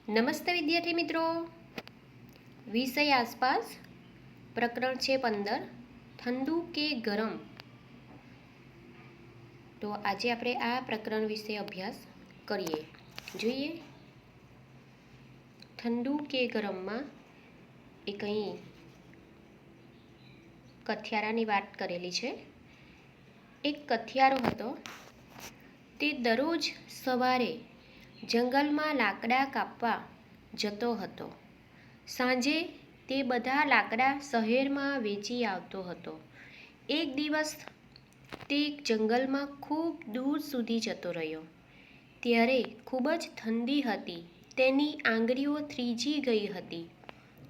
નમસ્તે વિદ્યાર્થી મિત્રો, વિષય આસપાસ, પ્રકરણ છે 15, ઠંડુ કે ગરમ. તો આજે આપણે આ પ્રકરણ વિશે અભ્યાસ કરીએ. જોઈએ ઠંડુ કે ગરમમાં એ કંઈ કથિયારાની વાત કરેલી છે. એક કથિયારો હતો, તે દરરોજ સવારે જંગલમાં લાકડા કાપવા જતો હતો. સાંજે તે બધા લાકડા શહેરમાં વેચી આવતો હતો. એક દિવસ તે જંગલમાં ખૂબ દૂર સુધી જતો રહ્યો. ત્યારે ખૂબ જ ઠંડી હતી. તેની આંગળીઓ થીજી ગઈ હતી.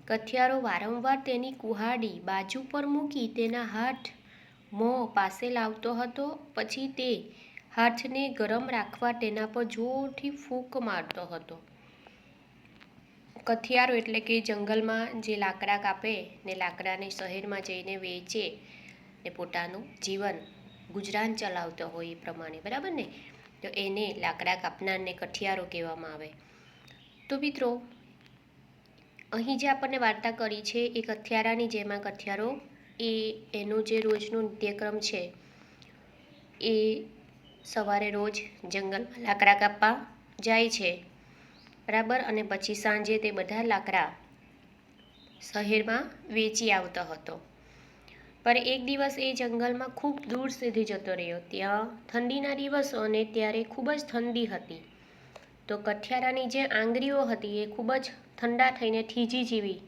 કથિયારો વારંવાર તેની કુહાડી બાજુ પર મૂકી તેના હાથ મોં પાસે લાવતો હતો. પછી તે હાથને ગરમ રાખવા તેના પર જોરથી ફૂંક મારતો હતો. કથિયારો એટલે કે જંગલમાં જે લાકડા કાપે ને લાકડાને શહેરમાં જઈને વેચે ને પોતાનું જીવન ગુજરાન ચલાવતો હોય એ પ્રમાણે, બરાબર ને? તો એને લાકડા કાપનારને કઠિયારો કહેવામાં આવે. તો મિત્રો, અહીં જે આપણને વાર્તા કરી છે એ કથિયારાની, જેમાં કથિયારો એનું જે રોજનું નિત્યક્રમ છે એ સવારે રોજ જંગલમાં લાકડા કાપવા જાય છે, બરાબર, અને પછી સાંજે તે બધા લાકડા શહેરમાં વેચી આવતો હતો. પણ એક દિવસ એ જંગલમાં ખૂબ દૂર સુધી જતો રહ્યો. ત્યાં ઠંડીના દિવસો અને ત્યારે ખૂબ જ ઠંડી હતી. તો કઠિયારાની જે આંગળીઓ હતી એ ખૂબ જ ઠંડા થઈને થીજી જેવી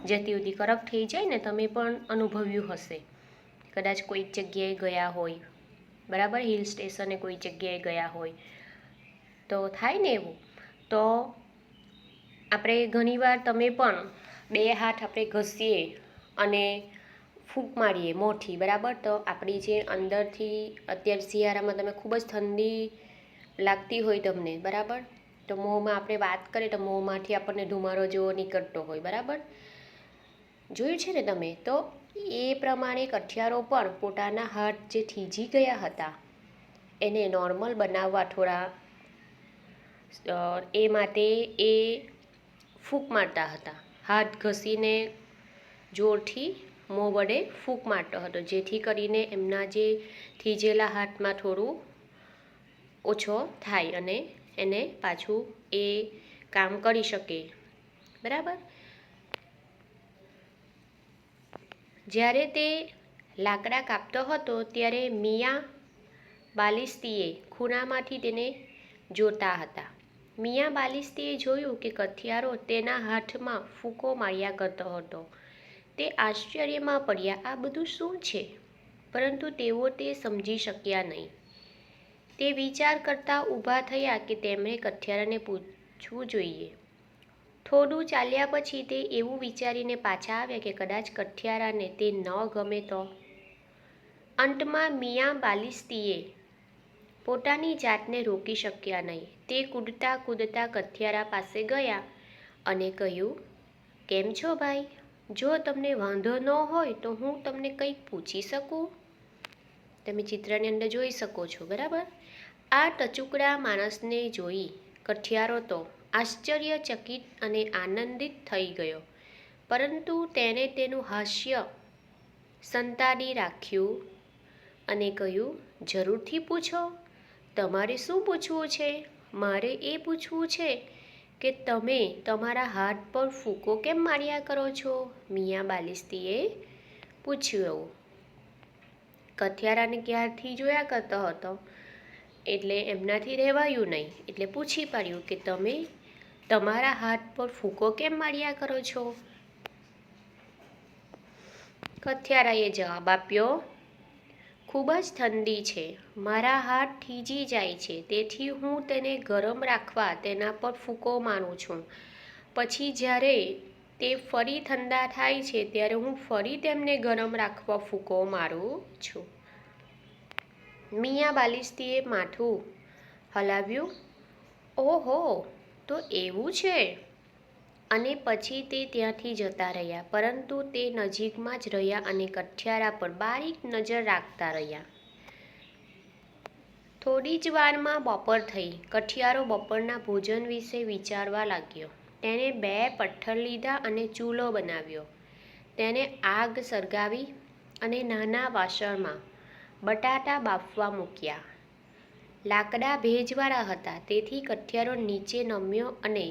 જતી હતી. કરક થઈ જાય ને, તમે પણ અનુભવ્યું હશે. કદાચ કોઈક જગ્યાએ ગયા હોય, બરાબર, હિલ સ્ટેશને કોઈ જગ્યાએ ગયા હોય તો થાય ને એવું. તો આપણે ઘણીવાર તમે પણ બે હાથ આપણે ઘસીએ અને ફૂંક મારીએ મોંથી, બરાબર. તો આપણી જે અંદરથી અત્યારે શિયાળામાં તમે ખૂબ જ ઠંડી લાગતી હોય તમને, બરાબર, તો મોંમાં આપણે વાત કરીએ તો મોંમાંથી આપણને ધુમાડો જેવો નીકળતો હોય, બરાબર. જોયું છે ને તમે? તો એ પ્રમાણે કઠિયારો પણ પોતાના હાથ જે થીજી ગયા હતા એને નોર્મલ બનાવવા થોડા એ માટે એ ફૂંક મારતા હતા. હાથ ઘસીને જોરથી મોં વડે ફૂંક મારતો હતો, જેથી કરીને એમના જે થીજેલા હાથમાં થોડું ઓછો થાય અને એને પાછું એ કામ કરી શકે, બરાબર. જ્યારે તે લાકડા કાપતો હતો ત્યારે મિયા બાલિસ્તીએ ખૂણામાંથી તેને જોતા હતા. મિયા બાલિસ્તીએ જોયું કે કથિયારો તેના હાથમાં ફૂંકો માર્યા કરતો હતો. તે આશ્ચર્યમાં પડ્યા, આ બધું શું છે? પરંતુ તેઓ તે સમજી શક્યા નહીં. તે વિચાર કરતા ઊભા થયા કે તેમણે કઠિયારાને પૂછવું જોઈએ. થોડું ચાલ્યા પછી તે એવું વિચારીને પાછા આવ્યા કે કદાચ કઠિયારાને તે ન ગમે તો. અંતમાં મિયા બાલિસ્તીએ પોતાની જાતને રોકી શક્યા નહીં. તે કૂદતા કૂદતા કથિયારા પાસે ગયા અને કહ્યું, કેમ છો ભાઈ? જો તમને વાંધો ન હોય તો હું તમને કંઈક પૂછી શકું? તમે ચિત્રની અંદર જોઈ શકો છો, બરાબર. આ ટચુકડા માણસને જોઈ કઠિયારો તો આશ્ચર્યચકિત અને આનંદિત થઈ ગયો, પરંતુ તેણે તેનું હાસ્ય સંતાડી રાખ્યું અને કહ્યું, જરૂરથી પૂછો. તમારે શું પૂછવું છે? મારે એ પૂછવું છે કે તમે તમારા હાથ પર ફૂંકો કેમ માર્યા કરો છો? મિયા બાલિસ્તીએ પૂછ્યું. કથિયારાને ક્યારથી જોયા કરતો હતો એટલે એમનાથી રહેવાયું નહીં, એટલે પૂછી પાડ્યું કે તમે તમારા હાથ પર ફૂંકો કેમ માર્યા કરો છો? કથિયારાએ જવાબ આપ્યો, ખૂબ જ ઠંડી છે, મારા હાથ થીજી જાય છે, તેથી હું તેને ગરમ રાખવા તેના પર ફૂંકો મારું છું. પછી જ્યારે તે ફરી ઠંડા થાય છે ત્યારે હું ફરી તેમને ગરમ રાખવા ફૂંકો મારું છું. મિયા બાલિસ્તીએ માથું હલાવ્યું. ઓહો, તો એવું છે. અને પછી તે ત્યાંથી જતા રહ્યા, પરંતુ તે નજીકમાં જ રહ્યા અને કઠિયારા પર બારીક નજર રાખતા રહ્યા. થોડી જ વારમાં બપોર થઈ. કઠિયારો બપોરના ભોજન વિશે વિચારવા લાગ્યો. તેણે 2 પથ્થર લીધા અને ચૂલો બનાવ્યો. તેને આગ સળગાવી અને નાના વાસણમાં બટાટા બાફવા મૂક્યા. લાકડા ભેજવાળા હતા, તેથી કઠિયારો નીચે નમ્યો અને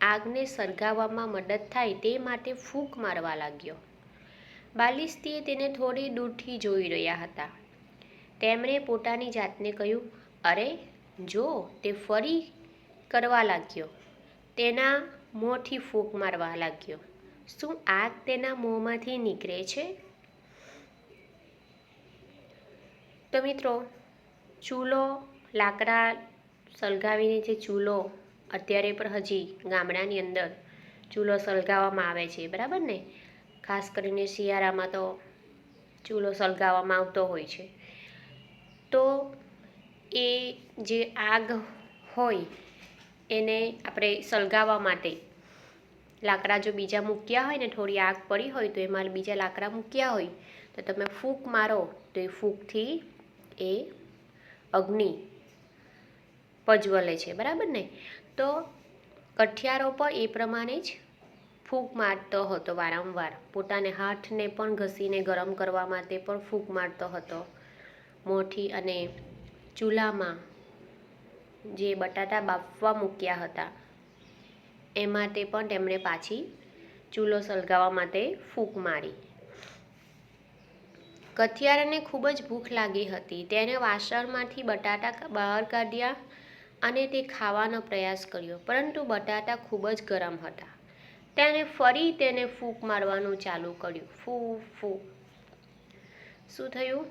આગને સળગાવવામાં મદદ થાય તે માટે ફૂંક મારવા લાગ્યો. બાલિસ્તીએ તેને થોડી દૂરથી જોઈ રહ્યા હતા. તેમણે પોતાની જાતને કહ્યું, અરે જો, તે ફરી કરવા લાગ્યો. તેના મોંથી ફૂંક મારવા લાગ્યો. શું આગ તેના મોંમાંથી નીકળે છે? તો મિત્રો, ચૂલો, લાકડા સળગાવીને જે ચૂલો અત્યારે પણ હજી ગામડાની અંદર ચૂલો સળગાવવામાં આવે છે, બરાબર ને? ખાસ કરીને શિયાળામાં તો ચૂલો સળગાવવામાં આવતો હોય છે. તો એ જે આગ હોય એને આપણે સળગાવવા માટે લાકડા જો બીજા મૂક્યા હોય ને, થોડી આગ પડી હોય તો એમાં બીજા લાકડા મૂક્યા હોય તો તમે ફૂંક મારો તો એ ફૂંકથી એ અગ્નિ પ્રજ્વલે છે, બરાબર ને? તો કઠિયારો પણ એ પ્રમાણે જ ફૂંક મારતો હતો વારંવાર. પોતાને હાથને પણ ઘસીને ગરમ કરવા માટે પણ ફૂંક મારતો હતો મોંથી. અને ચૂલામાં જે બટાટા બાફવા મૂક્યા હતા એમાં તે પણ તેમણે પાછી ચૂલો સળગાવવા માટે ફૂંક મારી. કઠિયારાને ખૂબ જ ભૂખ લાગી હતી. તેણે વાસણમાંથી બટાટા બહાર કાઢ્યા અને તે ખાવાનો પ્રયાસ કર્યો, પરંતુ બટાટા ખૂબ જ ગરમ હતા. તેણે ફરી તેને ફૂંક મારવાનું ચાલુ કર્યું. ફૂ ફૂ. શું થયું?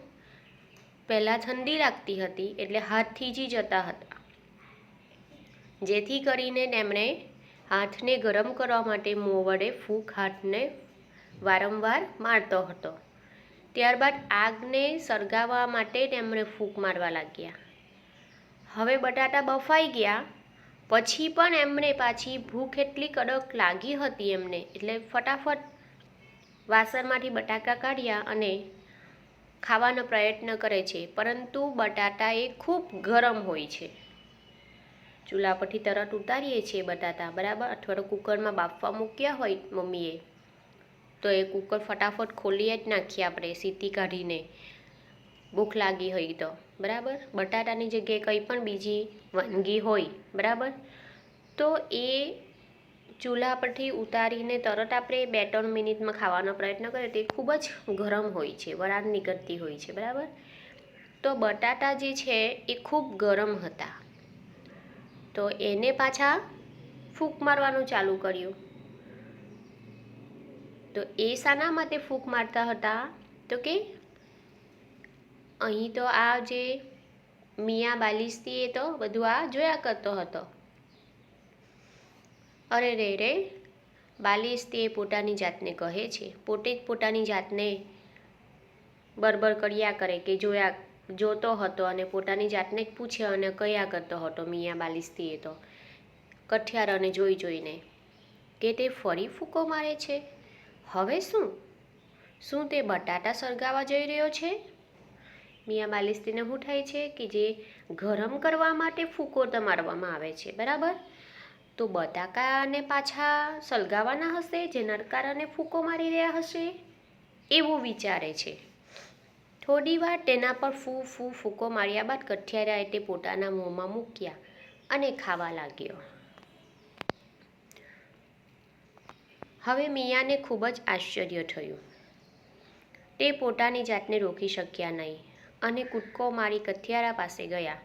પહેલાં ઠંડી લાગતી હતી એટલે હાથ થીજી જતા હતા, જેથી કરીને તેમણે હાથને ગરમ કરવા માટે મોં વડે ફૂંક હાથને વારંવાર મારતો હતો. ત્યારબાદ આગને સળગાવવા માટે તેમણે ફૂંક મારવા લાગ્યા. હવે બટાટા બફાઈ ગયા પછી પણ એમણે પાછી ભૂખ એટલી કડક લાગી હતી એમને, એટલે ફટાફટ વાસણમાંથી બટાકા કાઢ્યા અને ખાવાનો પ્રયત્ન કરે છે, પરંતુ બટાટા એ ખૂબ ગરમ હોય છે. ચૂલા પરથી તરત ઉતારીએ છીએ બટાટા, બરાબર? અથવા તો કુકરમાં બાફવા મૂક્યા હોય મમ્મીએ તો એ કુકર ફટાફટ ખોલી જ નાખીએ આપણે સીટી કાઢીને, ભૂખ લાગી હોય તો, બરાબર? બટાટાની જગ્યાએ કંઈ પણ બીજી વાનગી હોય, બરાબર, તો એ ચૂલા પરથી ઉતારીને તરત આપણે 2-3 મિનિટમાં ખાવાનો પ્રયત્ન કરીએ તે ખૂબ જ ગરમ હોય છે, વરાળ નીકળતી હોય છે, બરાબર? તો બટાટા જે છે એ ખૂબ ગરમ હતા, તો એને પાછા ફૂંક મારવાનું ચાલુ કર્યું. તો એ શાના માટે ફૂંક મારતા હતા? તો કે અહીં તો આ જે મિયા બાલિસ્તી એ તો બધું આ જોયા કરતો હતો. અરે રે રે, બાલિસ્તી પોતાની જાતને કહે છે, પોતે જ પોતાની જાતને બરબર કર્યા કરે કે જોતો હતો અને પોતાની જાતને જ પૂછે અને કયા કરતો હતો મિયા બાલિસ્તીએ તો કઠિયારાને જોઈ જોઈને કે તે ફરી ફૂંકો મારે છે. હવે શું તે બટાટા સળગાવવા જઈ રહ્યો છે? મિયા બાલિસ્તીને શું થાય છે કે જે ગરમ કરવા માટે ફૂંકો તો મારવામાં આવે છે, બરાબર? તો બટાકાને પાછા સળગાવવાના હશે, જેના કારણે ફૂંકો મારી રહ્યા હશે, એવું વિચારે છે. થોડી વાર તેના પર ફૂંકો માર્યા બાદ કઠિયારાએ તે પોતાના મોંમાં મૂક્યા અને ખાવા લાગ્યો. હવે મિયાને ખૂબ જ આશ્ચર્ય થયું. તે પોતાની જાતને રોકી શક્યા નહીં અને કૂદકો મારી કઠિયારા પાસે ગયા.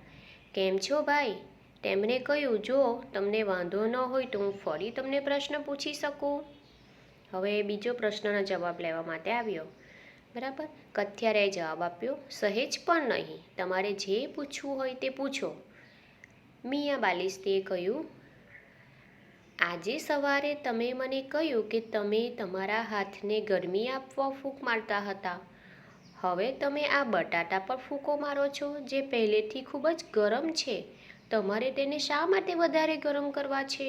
કેમ છો ભાઈ? તેમણે કહ્યું, જો તમને વાંધો ન હોય તો હું ફરી તમને પ્રશ્ન પૂછી શકું? હવે બીજો પ્રશ્નનો જવાબ લેવા માટે આવ્યો, બરાબર? કઠિયારાએ જવાબ આપ્યો, સહેજ પણ નહીં, તમારે જે પૂછવું હોય તે પૂછો. મિયા બાલિસ્તીએ કહ્યું, આજે સવારે તમે મને કહ્યું કે તમે તમારા હાથને ગરમી આપવા ફૂંક મારતા હતા. હવે તમે આ બટાટા પર ફૂંકો મારો છો, જે પહેલેથી ખૂબ જ ગરમ છે. તમારે તેને શા માટે વધારે ગરમ કરવા છે?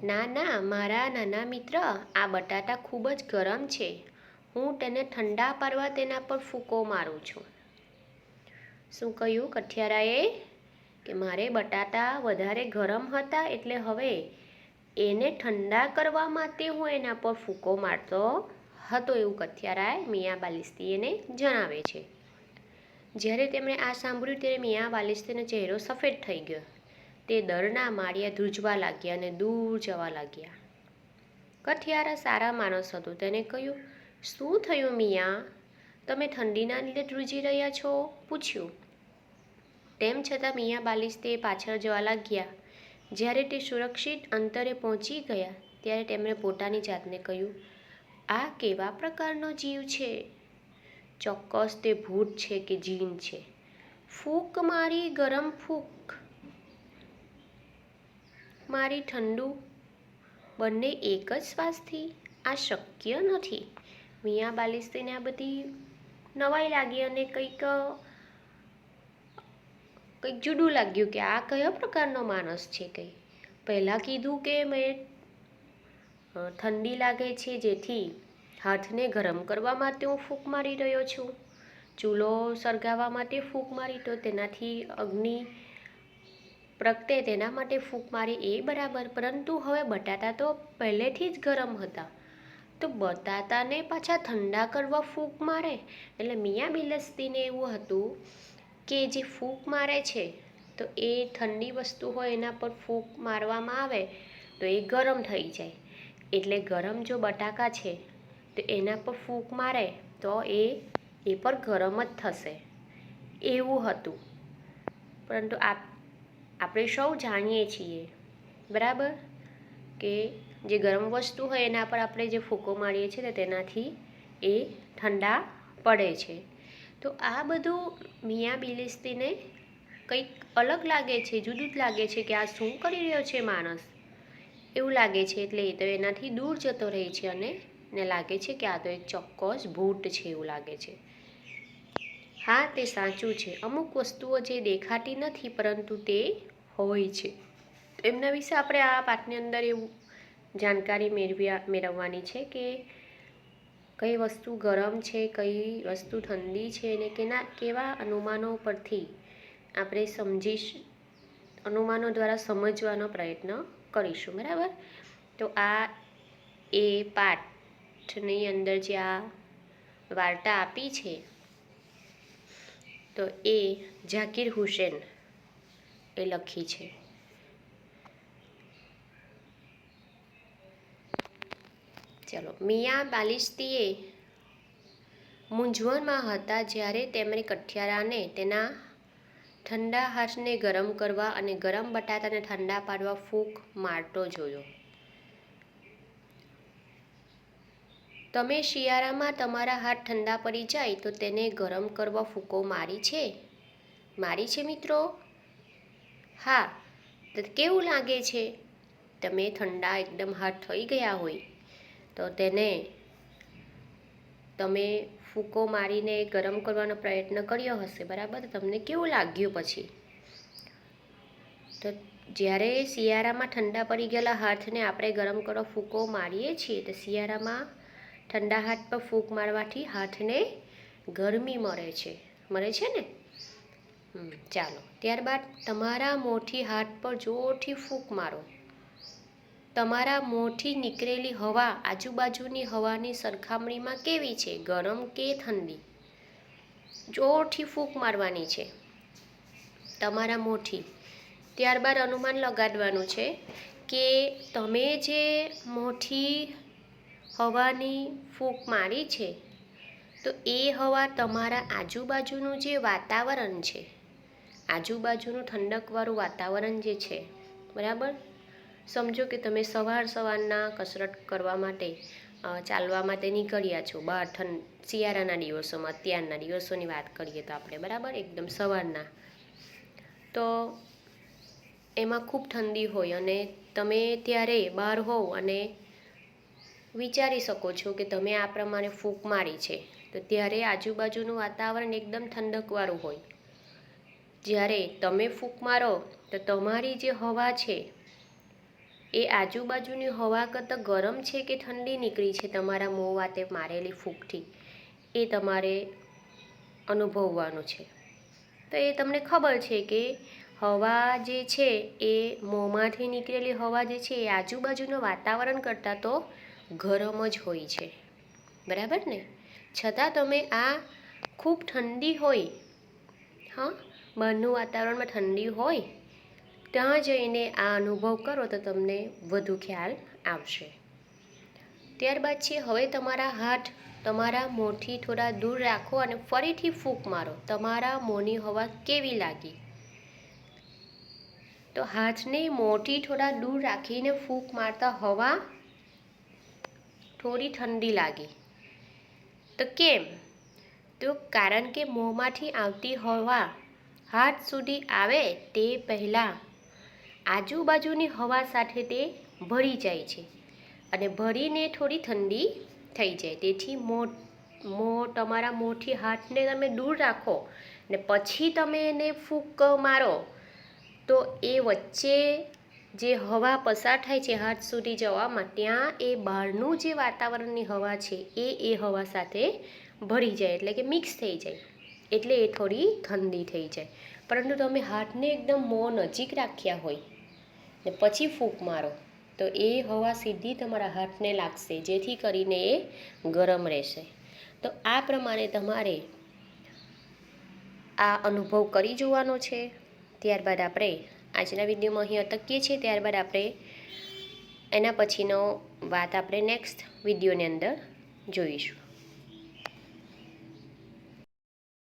ના, મારા નાના મિત્ર, આ બટાટા ખૂબ જ ગરમ છે. હું તેને ઠંડા પાડવા તેના પર ફૂંકો મારું છું. શું કહ્યું કઠિયારાએ? કે મારે બટાટા વધારે ગરમ હતા એટલે હવે એને ઠંડા કરવા માટે હું એના પર ફૂંકો મારતો હતો, એવું કથિયારાય મિયાં બાલિસ્તી એને જણાવે છે. જ્યારે તેમણે આ સાંભળ્યું ત્યારે મિયાં બાલિસ્તીનો ચહેરો સફેદ થઈ ગયો. તે દરના માળિયા ધ્રુજવા લાગ્યા અને દૂર જવા લાગ્યા. કથિયારા સારા માણસ હતો. તેને કહ્યું, શું થયું મિયાં? તમે ઠંડીના લીધે ધ્રુજી રહ્યા છો? પૂછ્યું. તેમ છતાં મિયાં બાલિસ્તે પાછળ જવા લાગ્યા. જ્યારે તે સુરક્ષિત અંતરે પહોંચી ગયા ત્યારે તેમણે પોતાની જાતને કહ્યું, આ કેવા પ્રકારનો જીવ છે? ચોક્કસ તે ભૂત છે કે જીન છે. ફૂંક મારી ગરમ, ફૂંક મારી ઠંડુ, બંને એક જ શ્વાસથી? આ શક્ય નથી. મિયાં બાલિસ્તીને આ બધી નવાઈ લાગી અને કંઈક જુદું લાગ્યું કે આ કયો પ્રકારનો માણસ છે. કંઈ પહેલાં કીધું કે મેં ઠંડી લાગે છે જેથી હાથને ગરમ કરવા માટે હું ફૂંક મારી રહ્યો છું, ચૂલો સળગાવવા માટે ફૂંક મારી, તો તેનાથી અગ્નિ પ્રગટે તેના માટે ફૂંક મારી, એ બરાબર. પરંતુ હવે બટાટા તો પહેલેથી જ ગરમ હતા, તો બટાટાને પાછા ઠંડા કરવા ફૂંક મારે. એટલે મિયાં બાલિસ્તીને એવું હતું કે જે ફૂંક મારે છે તો એ ઠંડી વસ્તુ હોય એના પર ફૂંક મારવામાં આવે તો એ ગરમ થઈ જાય. એટલે ગરમ જો બટાકા છે તો એના પર ફૂંક મારે તો એ પર ગરમ જ થશે, એવું હતું. પરંતુ આપણે સૌ જાણીએ છીએ બરાબર કે જે ગરમ વસ્તુ હોય એના પર આપણે જે ફૂંકો મારીએ છીએ તેનાથી એ ઠંડા પડે છે. તો આ બધું મિયાં બાલિસ્તીને કંઈક અલગ લાગે છે, જુદું જ લાગે છે કે આ શું કરી રહ્યો છે માણસ, એવું લાગે છે. એટલે એ તો એનાથી દૂર જતો રહે છે અને એને લાગે છે કે આ તો એક ચોક્કસ ભૂત છે, એવું લાગે છે. હા, તે સાચું છે. અમુક વસ્તુઓ જે દેખાતી નથી પરંતુ તે હોય છે. એમના વિશે આપણે આ પાઠની અંદર એવું જાણકારી મેળવવાની છે કે કઈ વસ્તુ ગરમ છે, કઈ વસ્તુ ઠંડી છે, અને કેવા અનુમાનો પરથી આપણે અનુમાનો દ્વારા સમજવાનો પ્રયત્ન કરીશું, બરાબર. તો આ એ પાઠની અંદર જે આ વાર્તા આપી છે તો એ ઝાકીર હુસેન એ લખી છે. ચલો. મિયાં બાલિસ્તીએ મૂંઝવણમાં હતા જ્યારે તેમણે કઠિયારાને તેના ઠંડા હાથને ગરમ કરવા અને ગરમ બટાટાને ઠંડા પાડવા ફૂંક મારતો જોયો. તમે શિયાળામાં તમારા હાથ ઠંડા પડી જાય તો તેને ગરમ કરવા ફૂંકો મારી છે મિત્રો? હા. તો કેવું લાગે છે? તમે ઠંડા એકદમ હાથ થઈ ગયા હોય તો તેને તમે ફૂંકો મારીને ગરમ કરવાનો પ્રયત્ન કર્યો હશે, બરાબર. તમને કેવું લાગ્યું પછી? તો જ્યારે શિયાળામાં ઠંડા પડી ગયેલા હાથને આપણે ગરમ કરવા ફૂંકો મારીએ છીએ તો શિયાળામાં ઠંડા હાથ પર ફૂંક મારવાથી હાથને ગરમી મળે છે ને? ચાલો. ત્યારબાદ તમારા મોંથી હાથ પર જોરથી ફૂંક મારો. તમારા મોંથી નીકળેલી હવા આજુબાજુની હવાની સરખામણીમાં કેવી છે, ગરમ કે ઠંડી? જોરથી ફૂંક મારવાની છે તમારા મોંથી. ત્યારબાદ અનુમાન લગાડવાનું છે કે તમે જે મોંથી હવાની ફૂંક મારી છે તો એ હવા તમારા આજુબાજુનું જે વાતાવરણ છે, આજુબાજુનું ઠંડકવાળું વાતાવરણ જે છે, બરાબર. સમજો કે તમે સવારના કસરત કરવા માટે ચાલવા માટે નીકળ્યા છો બહાર, શિયાળાના દિવસોમાં, અત્યારના દિવસોની વાત કરીએ તો આપણે, બરાબર, એકદમ સવારના. તો એમાં ખૂબ ઠંડી હોય અને તમે ત્યારે બહાર હોવ અને વિચારી શકો છો કે તમે આ પ્રમાણે ફૂંક મારી છે તો ત્યારે આજુબાજુનું વાતાવરણ એકદમ ઠંડકવાળું હોય. જ્યારે તમે ફૂંક મારો તો તમારી જે હવા છે એ આજુબાજુની હવા કરતાં ગરમ છે કે ઠંડી નીકળી છે તમારા મોં વાતે મારેલી ફૂંકથી, એ તમારે અનુભવવાનું છે. તો એ તમને ખબર છે કે હવા જે છે એ મોંમાંથી નીકળેલી હવા જે છે એ આજુબાજુનું વાતાવરણ કરતાં તો ગરમ જ હોય છે, બરાબર ને? છતાં તમે આ ખૂબ ઠંડી હોય, હા, બહારનું વાતાવરણમાં ઠંડી હોય ત્યાં જઈને આ અનુભવ કરો તો તમને વધુ ખ્યાલ આવશે. ત્યારબાદ છે, હવે તમારા હાથ તમારા મોંથી થોડા દૂર રાખો અને ફરીથી ફૂંક મારો. તમારા મોંની હવા કેવી લાગી? તો હાથને મોંથી થોડા દૂર રાખીને ફૂંક મારતા હવા થોડી ઠંડી લાગી. તો કેમ? તો કારણ કે મોંમાંથી આવતી હવા હાથ સુધી આવે તે પહેલાં આજુબાજુની હવા સાથે તે ભળી જાય છે અને ભળીને થોડી ઠંડી થઈ જાય. તેથી તમારા મોંથી હાથને તમે દૂર રાખો ને પછી તમે એને ફૂંક મારો તો એ વચ્ચે જે હવા પસાર થાય છે હાથ સુધી જવામાં, ત્યાં એ બહારનું જે વાતાવરણની હવા છે એ હવા સાથે ભળી જાય, એટલે કે મિક્સ થઈ જાય, એટલે એ થોડી ઠંડી થઈ જાય. પરંતુ તમે હાથને એકદમ મોં નજીક રાખ્યા હોય ને પછી ફૂંક મારો તો એ હવા સીધી તમારા હાથને લાગશે, જેથી કરીને એ ગરમ રહેશે. તો આ પ્રમાણે તમારે આ અનુભવ કરી જોવાનો છે. ત્યારબાદ આપણે આજના વિડીયોમાં અહીં અટકીએ છીએ. ત્યારબાદ આપણે એના પછીનો વાત આપણે નેક્સ્ટ વિડીયોની અંદર જોઈશું.